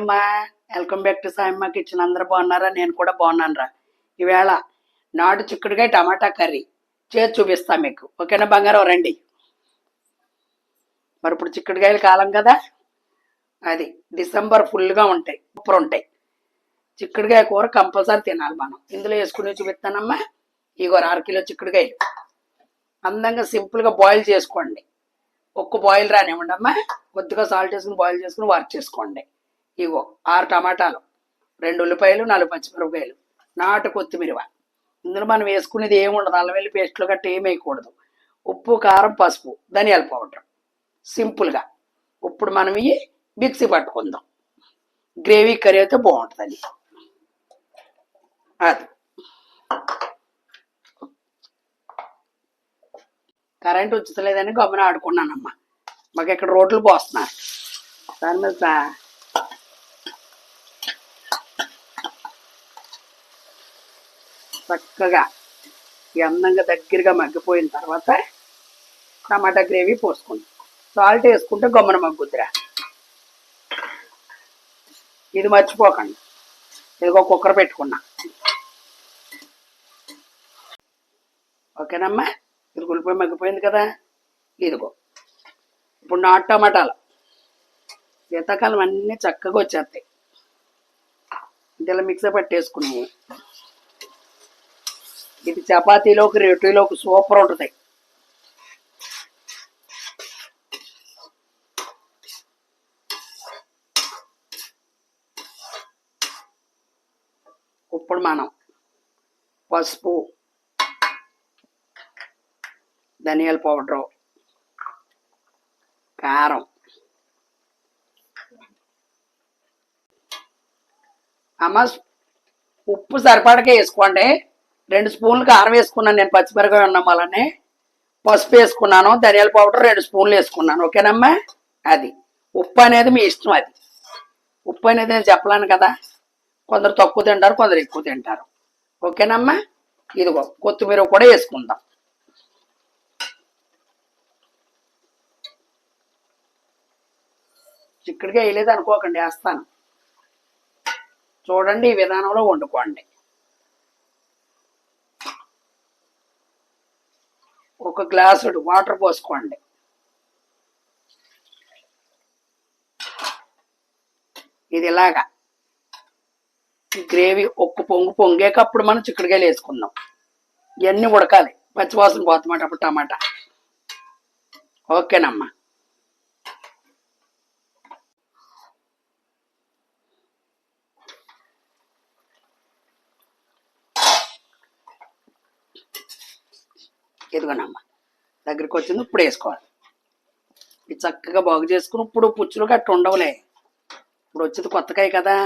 Hi అమ్మా, welcome back to Sayamma kitchen. అందరూ బాగున్నారా? నేను కూడా బాగున్నాను రా. ఈవేళ నాటు చిక్కుడుకాయ టమాటా కర్రీ చేసి చూపిస్తా మీకు. ఓకేనా బంగారం? రండి. మరి ఇప్పుడు చిక్కుడుకాయల కాలం కదా, అది డిసెంబర్ ఫుల్గా ఉంటాయి, సూపర్ ఉంటాయి. చిక్కుడుకాయ కూర కంపల్సరీ తినాలి మనం. ఇందులో వేసుకుని చూపిస్తానమ్మా. ఇగో 6 కిలో చిక్కుడుకాయలు అందంగా సింపుల్గా బాయిల్ చేసుకోండి. ఒక్క బాయిల్ రానివ్వండి అమ్మా. కొద్దిగా సాల్ట్ వేసుకుని బాయిల్ చేసుకుని వాష్ చేసుకోండి. ఇగో 6 టమాటాలు, 2 ఉల్లిపాయలు, 4 పచ్చిమిరపకాయలు, నాటు కొత్తిమీర. ఇందులో మనం వేసుకునేది ఏముండదు, అల్లం వెల్లి పేస్ట్లు గట్ట ఏం వేయకూడదు. ఉప్పు, కారం, పసుపు, ధనియాల పౌడర్ సింపుల్గా. ఇప్పుడు మనం ఇవి మిక్సీ పట్టుకుందాం. గ్రేవీ కర్రీ అయితే బాగుంటుంది. అది కరెంట్ వచ్చలేదని గమ్మున ఆడుకున్నానమ్మా. మాకు ఇక్కడ రోడ్లు పోస్తున్నారు. దాని మీద చక్కగా అందంగా దగ్గరగా మగ్గిపోయిన తర్వాత టమాటా గ్రేవీ పోసుకుంటాం. సాల్ట్ వేసుకుంటే గమ్మున మగ్గుద్దిరా. ఇది మర్చిపోకండి. ఇదిగో కుక్కర్ పెట్టుకున్నా. ఓకేనమ్మా. ఇది ఉల్లిపాయ మగ్గిపోయింది కదా. ఇదిగో ఇప్పుడు నాటు టమాటాలు శీతాకాలం అన్నీ చక్కగా వచ్చేస్తాయి. ఇలా మిక్సీ పట్టేసుకుని ఇది చపాతీలోకి, రొట్టెలోకి సూపర్ ఉంటుంది. ఇప్పుడు మనం పసుపు, ధనియాల పౌడరు, కారం, అమ్మ ఉప్పు సరిపడకే వేసుకోండి. 2 స్పూన్లు కారం వేసుకున్నాను నేను, పచ్చిమిరపకాయ ఉన్నాం అలానే. పసుపు వేసుకున్నాను, ధనియాల పౌడర్ 2 స్పూన్లు వేసుకున్నాను. ఓకేనమ్మా. అది ఉప్పు అనేది మీ ఇష్టం. అది ఉప్పు అనేది నేను చెప్పలేను కదా, కొందరు తక్కువ తింటారు, కొందరు ఎక్కువ తింటారు. ఓకేనమ్మా. ఇదిగో కొత్తిమీర కూడా వేసుకుందాం. చిక్కుడుగా వేయలేదు అనుకోకండి, వేస్తాను. చూడండి, ఈ విధానంలో వండుకోండి. ఒక గ్లాసుడు వాటర్ పోసుకోండి. ఇది ఇలాగా గ్రేవీ ఒక్క పొంగేకప్పుడు మనం చిక్కుడుకాయలు వేసుకుందాం. ఇవన్నీ ఉడకాలి, పచ్చివాసన పోతమాట అప్పుడు టమాటా. ఓకేనమ్మా. ఇదిగోనమ్మా దగ్గరికి వచ్చింది. ఇప్పుడు వేసుకోవాలి. ఇది చక్కగా బాగు చేసుకుని ఇప్పుడు పుచ్చులు గట్టు ఉండవులే. ఇప్పుడు వచ్చేది కొత్తకాయ కదా,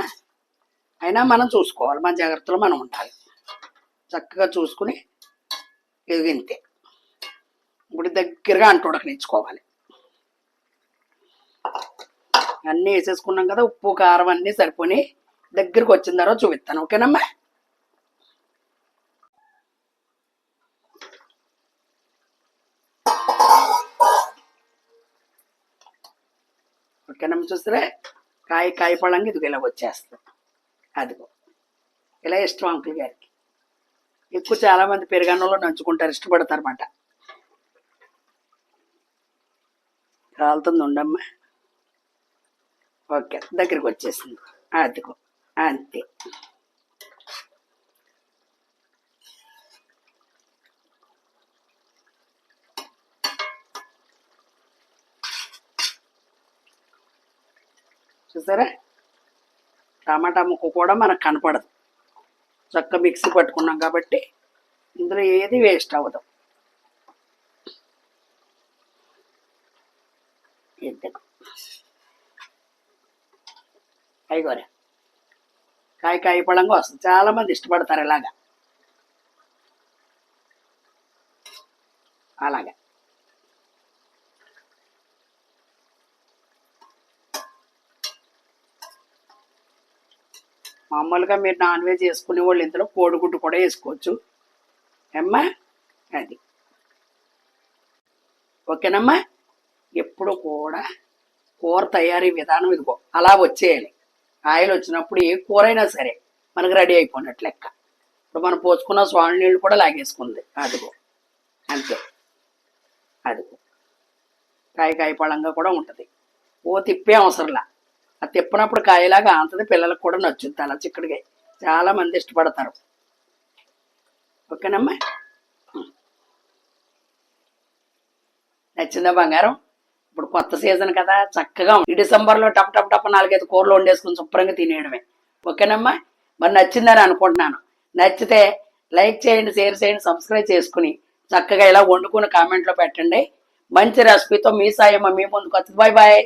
అయినా మనం చూసుకోవాలి, మన జాగ్రత్తలో మనం ఉండాలి. చక్కగా చూసుకుని ఎదిగింతే ఇప్పుడు దగ్గరగా ఉడకనిచ్చుకోవాలి. అన్నీ వేసేసుకున్నాం కదా, ఉప్పు కారం అన్నీ సరిపోయి దగ్గరికి వచ్చిన తర్వాత చూపిస్తాను. ఓకేనమ్మా. ఓకేనమ్మా. చూస్తే కాయ పళ్ళంగా ఇదిగో ఇలా వచ్చేస్తుంది. అదిగో ఇలా ఇష్టం అంకుల్ గారికి. ఎక్కువ చాలామంది పెరుగన్నంలో నంచుకుంటారు, ఇష్టపడతారు అన్నమాట. కాలుతుంది ఉండమ్మా. ఓకే, దగ్గరికి వచ్చేసింది. అదిగో అంతే. చూసారా, టమాటా ముక్క కూడా మనకు కనపడదు. చక్కగా మిక్సీ పట్టుకున్నాం కాబట్టి ఇందులో ఏది వేస్ట్ అవ్వదు. అయిగోరే కాయ పళ్ళంగా వస్తుంది. చాలామంది ఇష్టపడతారు ఇలాగా. అలాగా మామూలుగా మీరు నాన్ వెజ్ వేసుకునే వాళ్ళు ఇందులో కోడిగుడ్డు కూడా వేసుకోవచ్చు అమ్మా. అది ఓకేనమ్మా. ఎప్పుడు కూడా కూర తయారీ విధానం ఇదిగో అలా వచ్చేయాలి. ఆయిల్ వచ్చినప్పుడు ఏ కూర అయినా సరే మనకు రెడీ అయిపోయినట్లు లెక్క. ఇప్పుడు మనం పోసుకున్న స్వామి నీళ్ళు కూడా లాగేసుకుంది. అదిగో అంతే. అదిగో కాయ పళ్ళంగా కూడా ఉంటుంది. ఓ తిప్పే అవసరంలా. అది తిప్పినప్పుడు కాయలాగా ఆంతది, పిల్లలకు కూడా నచ్చుద్ది అలా చిక్కుడుకాయ. చాలా మంది ఇష్టపడతారు. ఓకేనమ్మా, నచ్చిందా బంగారం? ఇప్పుడు కొత్త సీజన్ కదా, చక్కగా ఈ డిసెంబర్లో టప్ టప్ టప్ 4-5 కూరలు వండేసుకుని శుభ్రంగా తినేయడమే. ఓకేనమ్మా, మరి నచ్చిందని అనుకుంటున్నాను. నచ్చితే లైక్ చేయండి, షేర్ చేయండి, సబ్స్క్రైబ్ చేసుకుని చక్కగా ఇలా వండుకుని కామెంట్లో పెట్టండి. మంచి రెసిపీతో మీ సాయమ్మ మీ ముందుకు వస్తుంది. Bye bye.